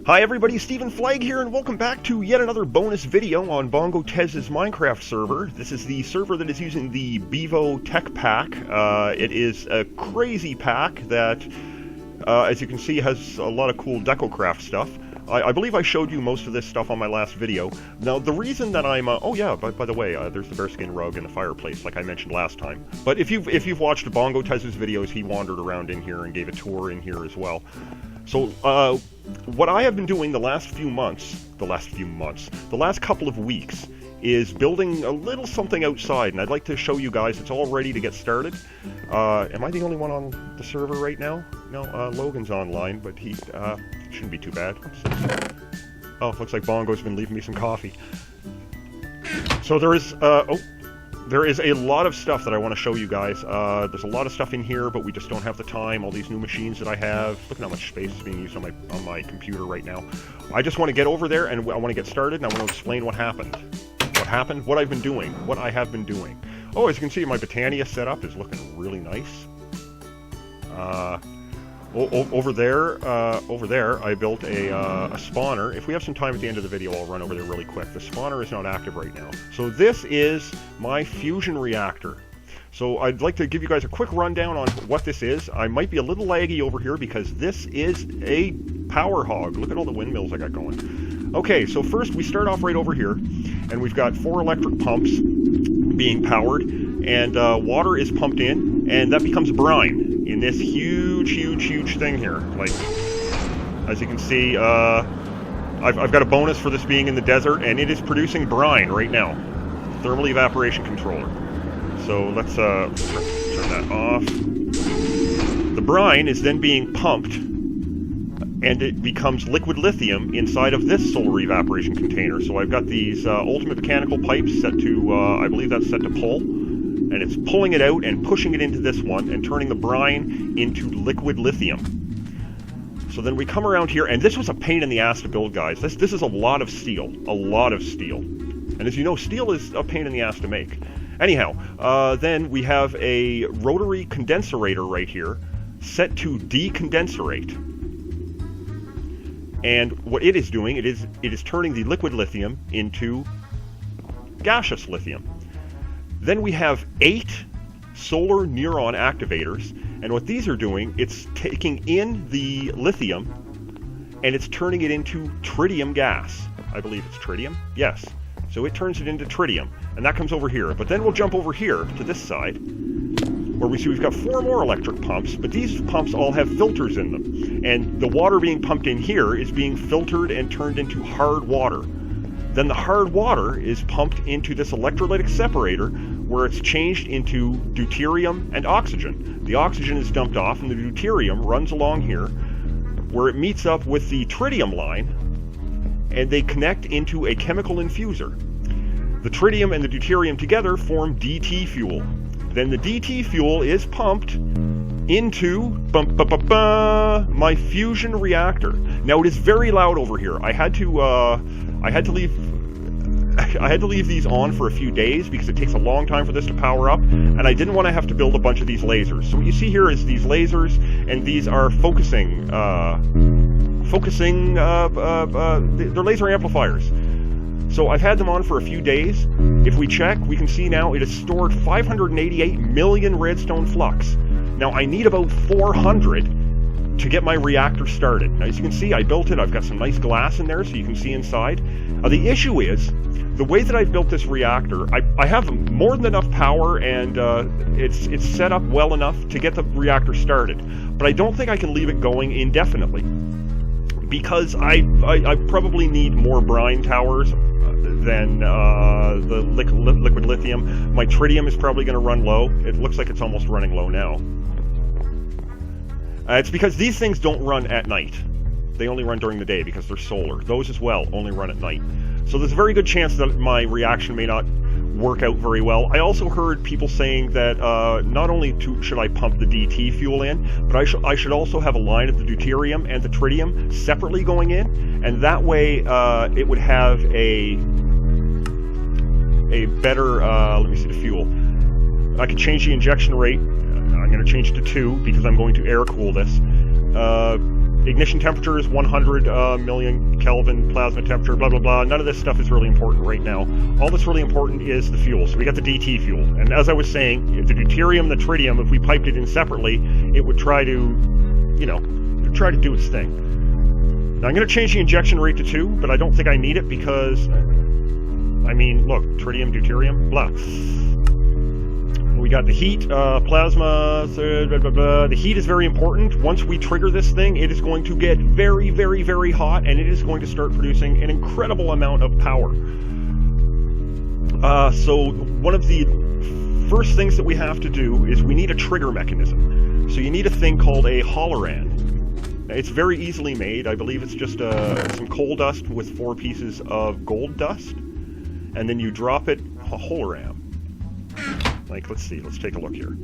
Hi everybody, StephenFlagg here, and welcome back to yet another bonus video on Bongotezz's Minecraft server. This is the server that is using the Bevo Tech pack. It is a crazy pack that, as you can see, has a lot of cool DecoCraft stuff. I believe I showed you most of this stuff on my last video. Now, the reason that I'm... oh yeah, by the way, there's the bearskin rug and the fireplace, like I mentioned last time. But if you've watched Bongotezz's videos, he wandered around in here and gave a tour in here as well. So, what I have been doing the last couple of weeks, is building a little something outside, and I'd like to show you guys. It's all ready to get started. Am I the only one on the server right now? No, Logan's online, but he shouldn't be too bad. Oh, looks like Bongo's been leaving me some coffee. So there is, there is a lot of stuff that I want to show you guys. There's a lot of stuff in here, but we just don't have the time. All these new machines that I have. Look at how much space is being used on my computer right now. I just want to get over there, and I want to get started, and I want to explain what happened. What I've been doing. What I have been doing. Oh, as you can see, my Botania setup is looking really nice. Over there, I built a spawner. If we have some time at the end of the video, I'll run over there really quick. The spawner is not active right now. So this is my fusion reactor. So I'd like to give you guys a quick rundown on what this is. I might be a little laggy over here because this is a power hog. Look at all the windmills I got going. Okay, so first we start off right over here, and we've got 4 electric pumps being powered, and water is pumped in, and that becomes brine in this huge thing here. Like, as you can see, I've got a bonus for this being in the desert, and it is producing brine right now. Thermal evaporation controller. So let's turn that off. The brine is then being pumped, and it becomes liquid lithium inside of this solar evaporation container. So I've got these ultimate mechanical pipes set to, I believe that's set to pull, and it's pulling it out and pushing it into this one and turning the brine into liquid lithium. So then we come around here, and this was a pain in the ass to build, guys. This is a lot of steel. And as you know, steel is a pain in the ass to make. Anyhow, then we have a rotary condenserator right here set to decondenserate. And what it is doing, it is turning the liquid lithium into gaseous lithium. Then we have 8 solar neuron activators, and what these are doing, it's taking in the lithium and it's turning it into tritium gas. I believe it's tritium? Yes. So it turns it into tritium, and that comes over here. But then we'll jump over here to this side, where we see we've got 4 more electric pumps, but these pumps all have filters in them. And the water being pumped in here is being filtered and turned into hard water. Then the hard water is pumped into this electrolytic separator, where it's changed into deuterium and oxygen. The oxygen is dumped off, and the deuterium runs along here, where it meets up with the tritium line, and they connect into a chemical infuser. The tritium and the deuterium together form DT fuel. Then the DT fuel is pumped into my fusion reactor. Now it is very loud over here. I had to leave these on for a few days because it takes a long time for this to power up, and I didn't want to have to build a bunch of these lasers. So what you see here is these lasers, and these are focusing. They're laser amplifiers. So I've had them on for a few days. If we check, we can see now it has stored 588 million redstone flux. Now I need about 400 to get my reactor started. Now as you can see, I built it. I've got some nice glass in there so you can see inside. The issue is, the way that I've built this reactor, I have more than enough power, and it's set up well enough to get the reactor started. But I don't think I can leave it going indefinitely, because I probably need more brine towers than the liquid lithium. My tritium is probably going to run low. It looks like it's almost running low now. It's because these things don't run at night. They only run during the day because they're solar. Those as well only run at night. So there's a very good chance that my reaction may not work out very well. I also heard people saying that not only should I pump the DT fuel in, but I should also have a line of the deuterium and the tritium separately going in, and that way it would have a better, let me see the fuel. I could change the injection rate. I'm going to change it to 2 because I'm going to air cool this. Ignition temperature is 100 million Kelvin, plasma temperature, blah, blah, blah. None of this stuff is really important right now. All that's really important is the fuel. So we got the DT fuel. And as I was saying, the deuterium, the tritium, if we piped it in separately, it would try to, you know, try to do its thing. Now I'm going to change the injection rate to 2, but I don't think I need it because, I mean, look, tritium, deuterium, blah. We got the heat, plasma, blah, blah, blah. The heat is very important. Once we trigger this thing, it is going to get very, very, very hot, and it is going to start producing an incredible amount of power. So one of the first things that we have to do is we need a trigger mechanism. So you need a thing called a holoran. It's very easily made. I believe it's just some coal dust with 4 pieces of gold dust, and then you drop it a hologram. Like, let's see, let's take a look here.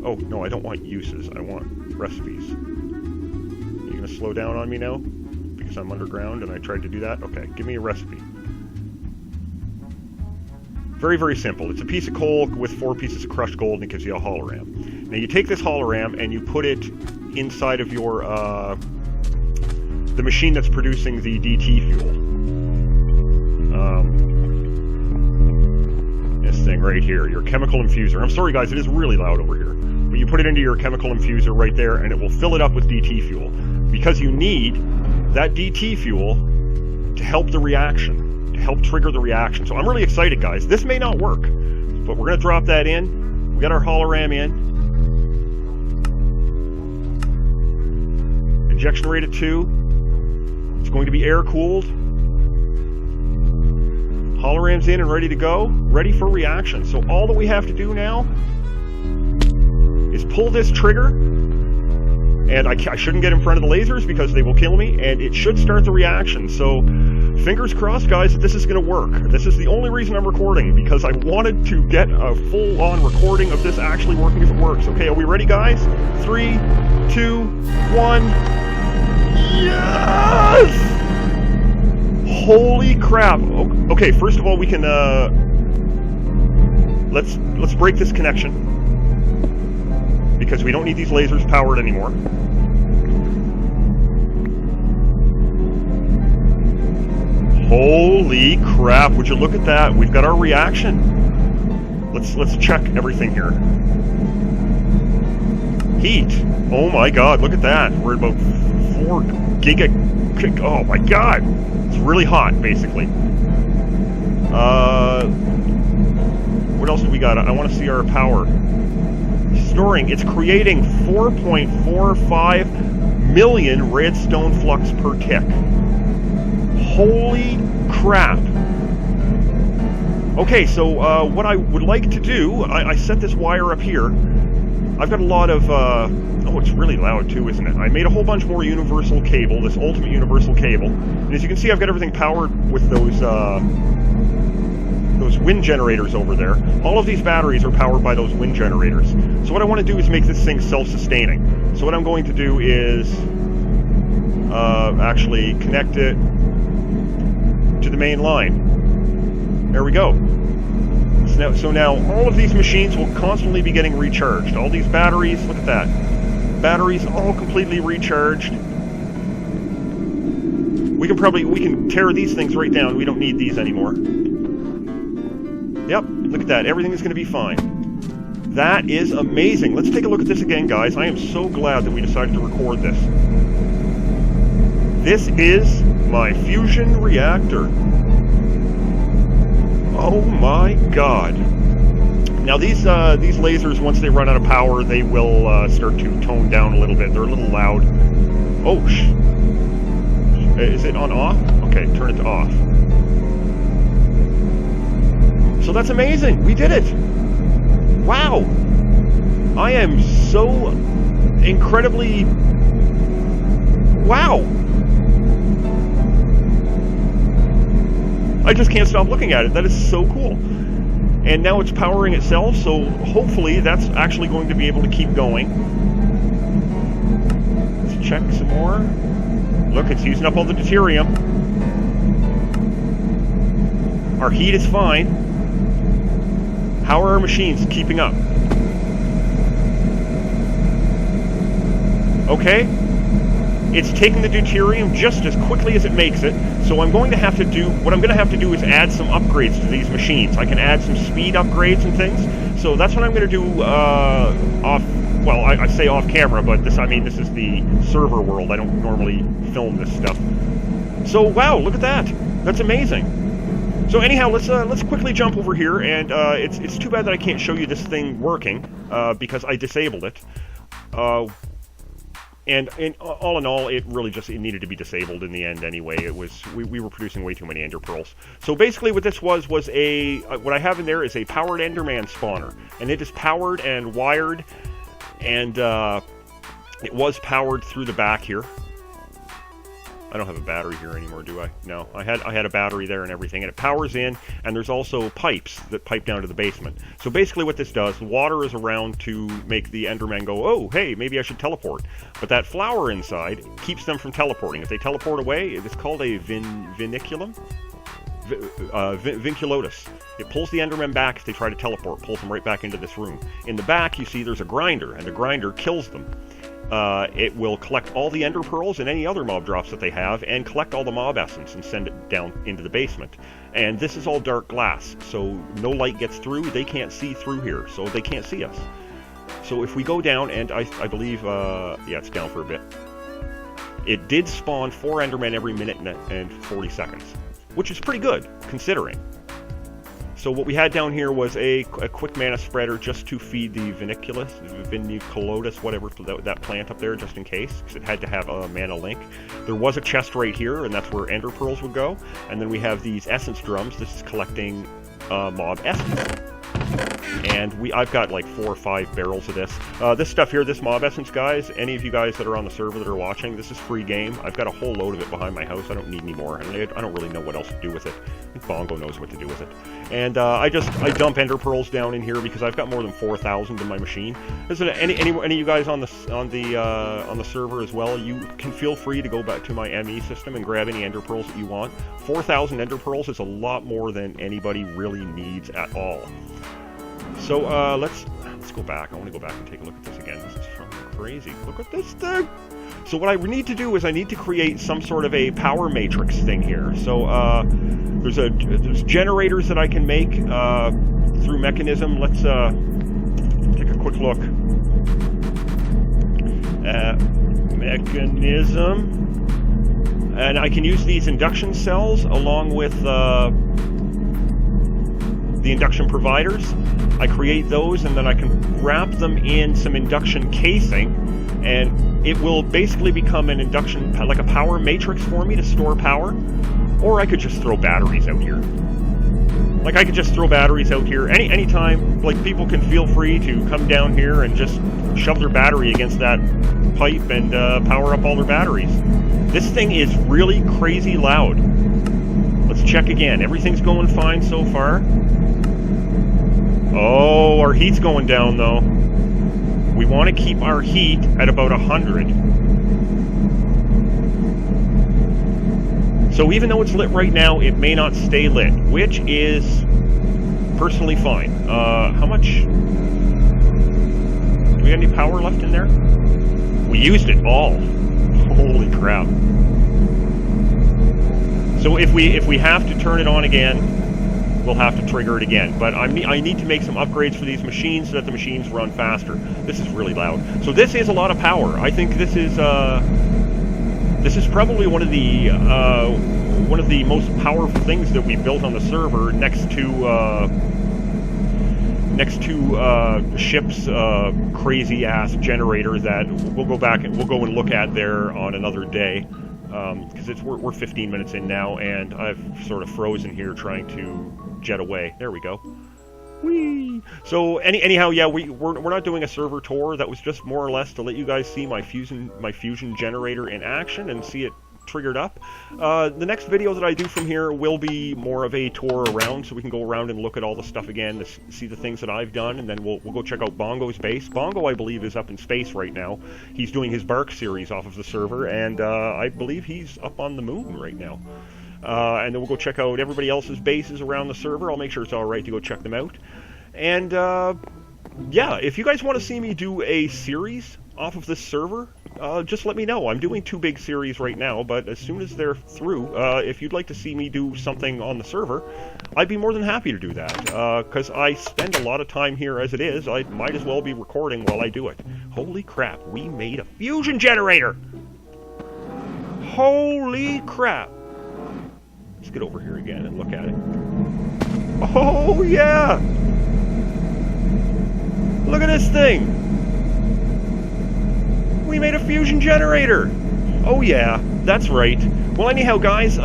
Oh, no, I don't want uses, I want recipes. You gonna slow down on me now? Because I'm underground and I tried to do that? Okay, give me a recipe. Very, very simple. It's a piece of coal with 4 pieces of crushed gold and it gives you a holoram. Now you take this holoram and you put it inside of your, the machine that's producing the DT fuel. Thing right here, your chemical infuser. I'm sorry guys, it is really loud over here. But you put it into your chemical infuser right there and it will fill it up with DT fuel. Because you need that DT fuel to help the reaction, to help trigger the reaction. So I'm really excited guys. This may not work, but we're going to drop that in. We got our holoram in. Injection rate at 2. It's going to be air cooled. Holoram's in and ready to go, ready for reaction. So all that we have to do now is pull this trigger, and I shouldn't get in front of the lasers because they will kill me, and it should start the reaction. So fingers crossed, guys, that this is going to work. This is the only reason I'm recording, because I wanted to get a full-on recording of this actually working if it works. Okay, are we ready, guys? 3, 2, 1. Yes! Holy crap. Okay, first of all, we can let's break this connection because we don't need these lasers powered anymore. Holy crap, would you look at that? We've got our reaction. Let's check everything here. Heat. Oh my god, look at that. We're at about 4 giga. Oh my god. It's really hot, basically. What else do we got? I want to see our power. Storing. It's creating 4.45 million redstone flux per tick. Holy crap. Okay, so what I would like to do, I set this wire up here. I've got a lot of, oh, it's really loud too, isn't it? I made a whole bunch more universal cable, this ultimate universal cable. And as you can see, I've got everything powered with those wind generators over there. All of these batteries are powered by those wind generators. So what I want to do is make this thing self-sustaining. So what I'm going to do is actually connect it to the main line. There we go. So now all of these machines will constantly be getting recharged. All these batteries, look at that. Batteries all completely recharged. We can tear these things right down. We don't need these anymore. Yep, look at that. Everything is going to be fine. That is amazing. Let's take a look at this again, guys. I am so glad that we decided to record this. This is my fusion reactor. Oh my god. Now these lasers, once they run out of power, they will start to tone down a little bit. They're a little loud. Oh, is it on off? Okay, turn it to off. So that's amazing. We did it. Wow. I am so incredibly... Wow. I just can't stop looking at it. That is so cool. And now it's powering itself, so hopefully that's actually going to be able to keep going. Let's check some more. Look, it's using up all the deuterium. Our heat is fine. How are our machines keeping up? Okay. it's taking the deuterium just as quickly as it makes it. So what I'm going to have to do is add some upgrades to these machines. I can add some speed upgrades and things. So that's what I'm going to do I say off camera, but this is the server world. I don't normally film this stuff. So wow, look at that. That's amazing. So anyhow, let's quickly jump over here, and it's too bad that I can't show you this thing working because I disabled it. And all in all, it needed to be disabled in the end anyway. It was we were producing way too many ender pearls. So basically, what this was what I have in there is a powered Enderman spawner, and it is powered and wired, and it was powered through the back here. I don't have a battery here anymore, do I? No, I had a battery there and everything, and it powers in, and there's also pipes that pipe down to the basement. So basically what this does, the water is around to make the Endermen go, oh, hey, maybe I should teleport. But that flower inside keeps them from teleporting. If they teleport away, it's called a vinculum? Vinculotus. It pulls the Endermen back if they try to teleport, pulls them right back into this room. In the back, you see there's a grinder, and the grinder kills them. It will collect all the ender pearls and any other mob drops that they have, and collect all the mob essence and send it down into the basement. And this is all dark glass, so no light gets through. They can't see through here, so they can't see us. So if we go down, and I believe, yeah, it's down for a bit. It did spawn 4 Endermen every minute and 40 seconds, which is pretty good, considering. So what we had down here was a quick mana spreader just to feed the Vinculotus, whatever, that plant up there, just in case, because it had to have a mana link. There was a chest right here, and that's where ender pearls would go. And then we have these essence drums. This is collecting mob essence. And I've got like 4 or 5 barrels of this. This stuff here, this mob essence, guys, any of you guys that are on the server that are watching, this is free game. I've got a whole load of it behind my house. I don't need any more. I don't really know what else to do with it. I think Bongo knows what to do with it. And I dump ender pearls down in here because I've got more than 4,000 in my machine. Is it any of you guys on the server as well? You can feel free to go back to my ME system and grab any ender pearls that you want. 4,000 ender pearls is a lot more than anybody really needs at all. So let's go back. I want to go back and take a look at this again. This is fucking crazy. Look at this thing. So what I need to do is I need to create some sort of a power matrix thing here. So there's generators that I can make through Mekanism. Let's take a quick look at Mekanism, and I can use these induction cells along with the induction providers. I create those, and then I can wrap them in some induction casing, and it will basically become an induction, like a power matrix for me to store power. Or I could just throw batteries out here. Like, I could just throw batteries out here anytime. Like, people can feel free to come down here and just shove their battery against that pipe and power up all their batteries. This thing is really crazy loud. Let's check again. Everything's going fine so far. Oh, our heat's going down, though. We want to keep our heat at about 100. So even though it's lit right now, it may not stay lit, which is personally fine. How much? Do we have any power left in there? We used it all. Holy crap. So if we have to turn it on again, we'll have to trigger it again. But I need to make some upgrades for these machines so that the machines run faster. This is really loud. So this is a lot of power. I think this is probably one of the most powerful things that we built on the server, next to ship's crazy ass generator that we'll go and look at there on another day, because we're 15 minutes in now, and I've sort of frozen here trying to jet away. There we go. Whee! So anyhow, yeah, we're not doing a server tour. That was just more or less to let you guys see my fusion generator in action and see it triggered up. The next video that I do from here will be more of a tour around, so we can go around and look at all the stuff again to see the things that I've done, and then we'll go check out Bongo's base. Bongo, I believe, is up in space right now. He's doing his Bark series off of the server, and I believe he's up on the moon right now. And then we'll go check out everybody else's bases around the server. I'll make sure it's alright to go check them out. And yeah, if you guys want to see me do a series off of this server, just let me know. I'm doing 2 big series right now, but as soon as they're through, if you'd like to see me do something on the server, I'd be more than happy to do that, because I spend a lot of time here as it is. I might as well be recording while I do it. Holy crap, we made a fusion generator! Holy crap! Let's get over here again and look at it. Oh, yeah! Look at this thing! We made a fusion generator! Oh yeah, that's right. Well, anyhow, guys,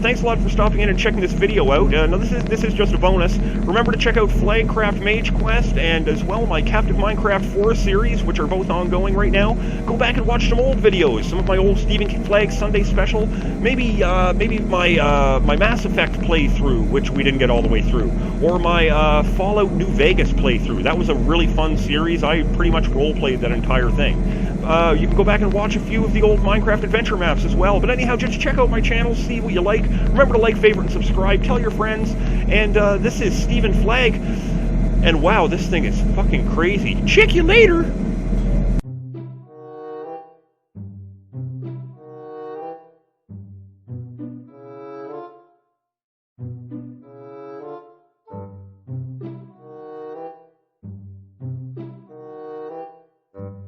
thanks a lot for stopping in and checking this video out. Now, this is just a bonus. Remember to check out FlaggCraft Mage Quest and as well my Captive Minecraft 4 series, which are both ongoing right now. Go back and watch some old videos, some of my old StephenFlagg Sunday special, maybe my Mass Effect playthrough, which we didn't get all the way through, or my Fallout New Vegas playthrough. That was a really fun series. I pretty much roleplayed that entire thing. You can go back and watch a few of the old Minecraft adventure maps as well. But anyhow, just check out my channel, see what you like. Remember to like, favorite, and subscribe. Tell your friends. And this is StephenFlagg. And wow, this thing is fucking crazy. Check you later!